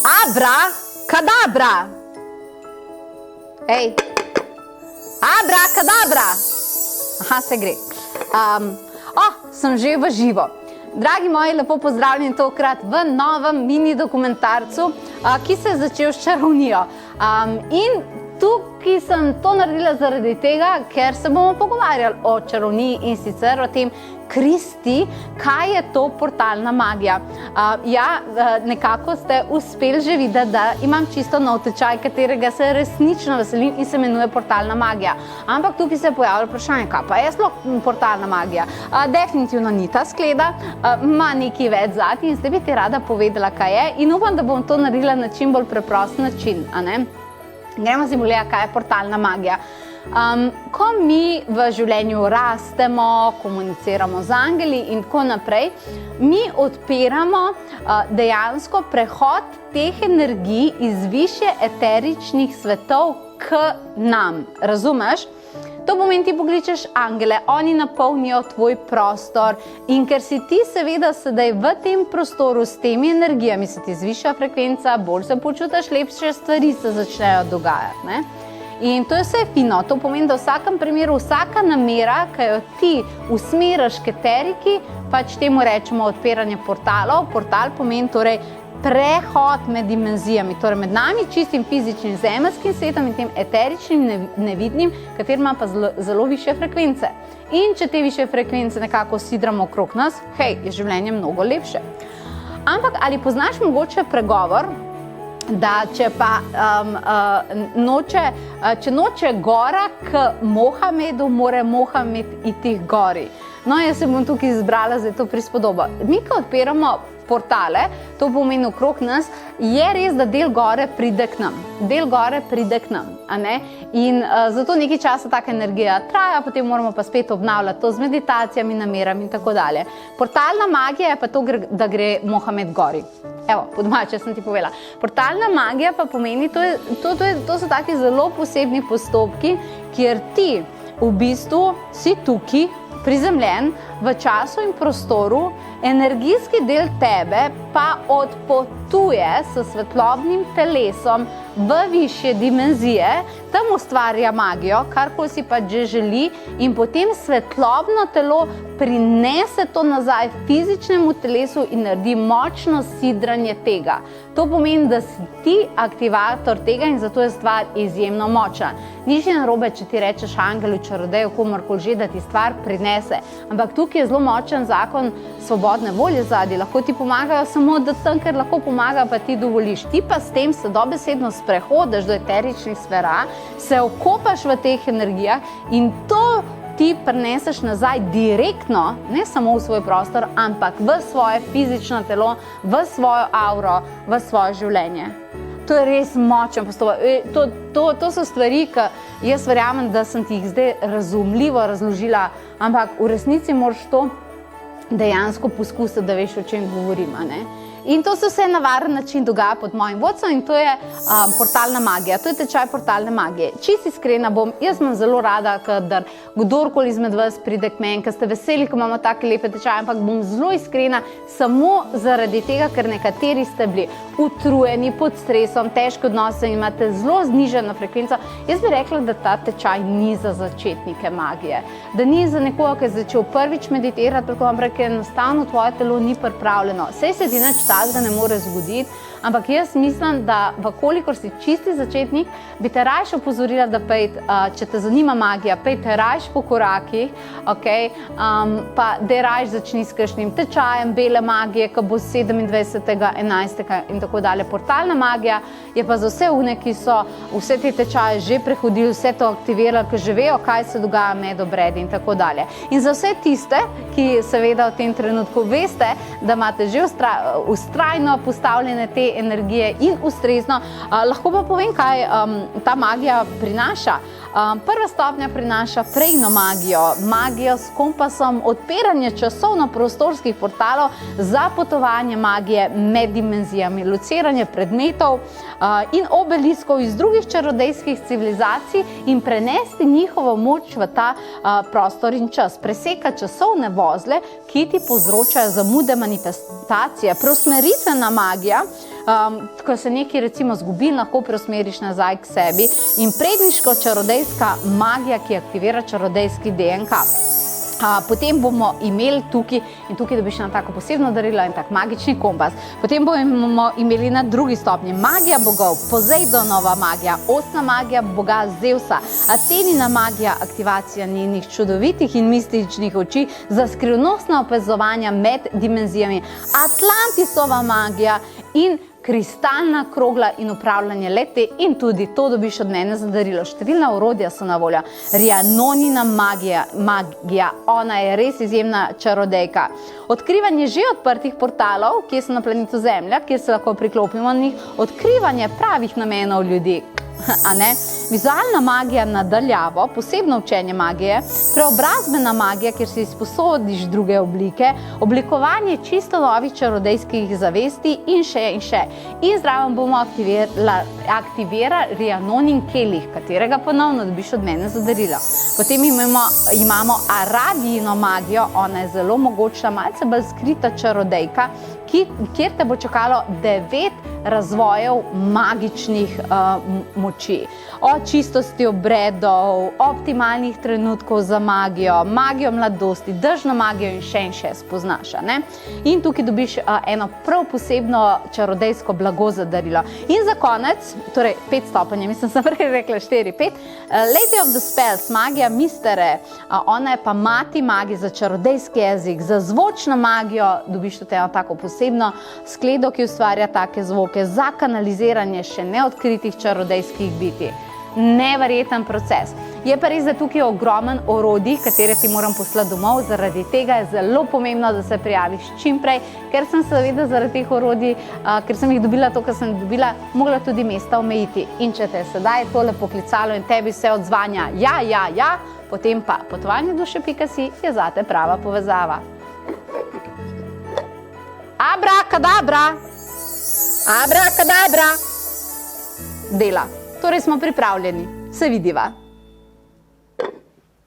Abra, kadabra. Ej. Abra, kadabra. Aha, se gre. Sem že v živo. Dragi moji, lepo pozdravljeni tokrat v novem mini dokumentarcu, ki se je začel s čarovnijo. In tukaj sem to naredila zaradi tega, ker se bomo pogovarjali o čarovniji in sicer o tem, Kristi, kaj je to portalna magija. Nekako ste uspeli že videti, da imam čisto nov tečaj, katerega se resnično veselim in se imenuje portalna magija. Ampak tukaj se je pojavilo vprašanje, kaj pa je sploh portalna magija. Definitivno ni ta skleda, ima nekaj več zati in zdaj bi ti rada povedala, kaj je, in upam, da bom to naredila na čim bolj preprost način. Gremo si pogledati, kaj je portalna magija. Ko mi v življenju rastemo, komuniciramo z angeli in tako naprej, mi odpiramo dejansko prehod teh energij iz višje eteričnih svetov k nam. Razumeš? To pomeni, ti pokličeš angele, oni napolnijo tvoj prostor in ker si ti seveda sedaj v tem prostoru s temi energijami, se ti zviša frekvenca, bolj se počutiš, lepše stvari se začnejo dogajati. In to je vse fino, to pomeni, da v vsakem primeru, vsaka namera, ki jo ti usmeriš k eteriki, pač temu rečemo odpiranje portalov. Portal pomeni torej prehod med dimenzijami, torej med nami, čistim fizičnim zemeljskim svetom in tem eteričnim nevidnim, kater ima pa zelo više frekvence. In če te više frekvence nekako sidramo okrog nas, hej, je življenje mnogo lepše. Ampak ali poznaš mogoče pregovor, da če pa noče gora k Mohamedu, mora Mohamed iti k gori. No, jaz se bom tukaj izbrala za to prispodobo. Mi, ko odpiramo portale, to pomeni okrog nas, je res, da del gore pride k nam. Del gore pride k nam, In zato nekaj časa taka energija traja, potem moramo pa spet obnavljati to z meditacijami, namerami in tako dalje. Portalna magija je pa to, da gre Mohamed gori. Evo, po domače sem ti povedala. Portalna magija pa pomeni, to so taki zelo posebni postopki, kjer ti v bistvu si tukaj prizemljen v času in prostoru, energijski del tebe pa odpotuje s svetlobnim telesom v višje dimenzije, tam ustvarja magijo, karkoli si pa že želi, in potem svetlobno telo prinese to nazaj fizičnemu telesu in naredi močno sidranje tega. To pomeni, da si ti aktivator tega in zato je stvar izjemno močna. Nič ni narobe, če ti rečeš angelu, čarodeju, komorkoli že, da ti stvar prinese. Ampak tukaj je zelo močen zakon svobodne volje zadaj. Lahko ti pomagajo samo tam, ker lahko pomaga, pa ti dovoliš. Ti pa s tem se dobesedno sprehodiš do eteričnih sfera, se okopaš v teh energijah in to ti prineseš nazaj direktno, ne samo v svoj prostor, ampak v svoje fizično telo, v svojo auro, v svoje življenje. To je res močen postopek. To so stvari, ki jaz verjamem, da sem ti jih zdaj razumljivo razložila, ampak v resnici moraš to dejansko poskusiti, da veš, o čem govorim. In to se vse na varen način dogaja pod mojim vodstvom in to je portalna magija. To je tečaj portalne magije. Čisto iskrena bom, jaz imam zelo rada, kadar kdorkoli izmed vas pride k meni, ker ste veseli, ko imamo take lepe tečaje, ampak bom zelo iskrena samo zaradi tega, ker nekateri ste bili utrujeni, pod stresom, težke odnose in imate zelo znižano frekvenco. Jaz bi rekla, da ta tečaj ni za začetnike magije. Da ni za nekoga, ki je začel prvič meditirati, ampak enostavno tvoje telo ni pripravljeno. Saj se ti nič da ne more zgoditi, ampak jaz mislim, da vkolikor si čisti začetnik, bi te rajš opozorila, da če te zanima magija, te rajš po korakih, pa da rajš začni s kakšnim tečajem bele magije, ki bo 27.11. in tako dalje. Portalna magija je pa za vse une, ki so vse te tečaje že prehodili, vse to aktivirali, ki že vejo, kaj se dogaja med obredi in tako dalje. In za vse tiste, ki seveda v tem trenutku veste, da imate že vztrajno postavljene te energije in ustrezno, lahko pa povem, kaj ta magija prinaša. Prva stopnja prinaša prejno magijo, magijo s kompasom, odpiranje časovno-prostorskih portalov za potovanje magije med dimenzijami, lociranje predmetov in obeliskov iz drugih čarodejskih civilizacij in prenesti njihovo moč v ta prostor in čas. Preseka časovne vozle, ki ti povzročajo zamude manifestacije. Preusmeritvena magija ko se nekaj recimo zgubi, lahko preusmeriš nazaj k sebi in predniško čarodejska magija, ki aktivira čarodejski DNK. Potem bomo imeli tukaj, in tukaj dobiš na tako posebno darilo in tak magični kompas. Potem bomo imeli na drugi stopnji magija bogov, Pozejdonova magija, ostna magija boga Zevsa, Atenina magija, aktivacija njenih čudovitih in mističnih oči za skrivnostna opazovanja med dimenzijami, Atlantisova magija in kristalna krogla in upravljanje lete in tudi to dobiš od mene za darilo. Številna orodja so na voljo. Rhiannonina magija, ona je res izjemna čarodejka. Odkrivanje že odprtih portalov, ki so na planetu Zemlja, kjer se lahko priklopimo na njih, odkrivanje pravih namenov ljudi. Vizualna magija nadaljavo, posebno učenje magije, preobrazbena magija, kjer si izposodiš druge oblike, oblikovanje čisto novih čarodejskih zavesti in še in še. In zraven bomo aktivira Rhiannonin kelih, katerega ponovno dobiš od mene za darilo. Potem imamo Aradijino magijo, ona je zelo mogočna, malce bolj skrita čarodejka, kjer te bo čakalo 9 razvojev magičnih moči. Od čistosti obredov, optimalnih trenutkov za magijo, magijo mladosti, dežno magijo in še spoznaš. In tukaj dobiš eno prav posebno čarodejsko blago za darilo. In za konec, torej 5 stopenj, mislim, sem prej rekla 4, 5, Lady of the Spells, magija Mistere, ona je pa mati magije za čarodejski jezik, za zvočno magijo dobiš tudi eno tako posebno skledo, ki ustvarja take zvoke, za kanaliziranje še neodkritih čarodejskih biti. Neverjeten proces. Je pa res, da tukaj je ogromen orodij, katere ti moram poslati domov, zaradi tega je zelo pomembno, da se prijaviš čim prej, ker sem seveda zaradi teh orodij, ker sem jih dobila to, kar sem dobila, mogla tudi mesta omejiti. In če te je sedaj tole poklicalo in tebi se odzvanja ja, potem pa potovanjeduše.si je zate prava povezava. Abrakadabra! Abrakadabra! Dela. Torej smo pripravljeni. Se vidiva.